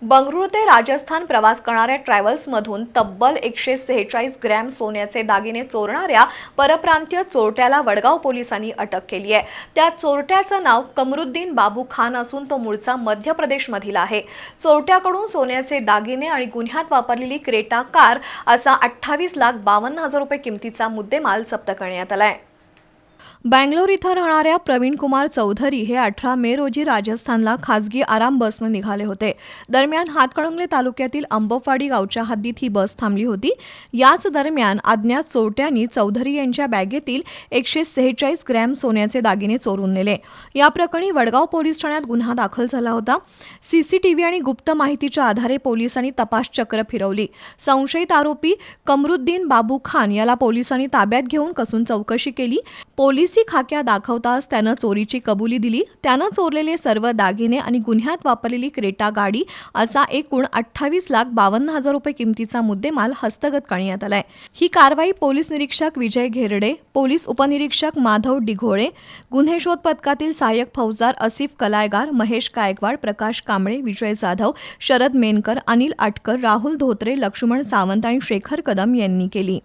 बंगळुरू ते राजस्थान प्रवास करणाऱ्या ट्रॅव्हल्समधून तब्बल 146 ग्रॅम सोन्याचे दागिने चोरणाऱ्या परप्रांतीय चोरट्याला वडगाव पोलिसांनी अटक केली आहे। त्या चोरट्याचं नाव कमरुद्दीन बाबू खान असून तो मूळचा मध्य प्रदेशमधील आहे। चोरट्याकडून सोन्याचे दागिने आणि गुन्ह्यात वापरलेली क्रेटा कार असा 28,52,000 रुपये किमतीचा मुद्देमाल जप्त करण्यात आलाय। बंगलोर इथं राहणाऱ्या प्रवीण कुमार चौधरी हे 18 मे रोजी राजस्थानला खासगी आराम बसनं निघाले होते। दरम्यान हातकणंगले तालुक्यातील अंबफवाडी गावच्या हद्दीत ही बस थांबली होती। याच दरम्यान अज्ञात चोरट्यांनी चौधरी यांच्या बॅगेतील 146 ग्रॅम सोन्याचे दागिने चोरून नेले। या प्रकरणी वडगाव पोलीस ठाण्यात गुन्हा दाखल झाला होता। सीसीटीव्ही आणि गुप्त माहितीच्या आधारे पोलिसांनी तपास चक्र फिरवली। संशयित आरोपी कमरुद्दीन बाबू खान याला पोलिसांनी ताब्यात घेऊन कसून चौकशी केली। पोलिसी खाक्या दाखवताच त्यानं चोरीची कबुली दिली। त्यानं चोरलेले सर्व दागिने आणि गुन्ह्यात वापरलेली क्रेटा गाडी असा एकूण 28,52,000 रुपये किमतीचा मुद्देमाल हस्तगत करण्यात आलाय। ही कारवाई पोलीस निरीक्षक विजय घेरडे, पोलीस उपनिरीक्षक माधव डिघोळे, गुन्हे शोध पथकातील सहाय्यक फौजदार आसिफ कलायगार, महेश गायकवाड, प्रकाश कांबळे, विजय जाधव, शरद मेनकर, अनिल आटकर, राहुल धोत्रे, लक्ष्मण सावंत आणि शेखर कदम यांनी केली।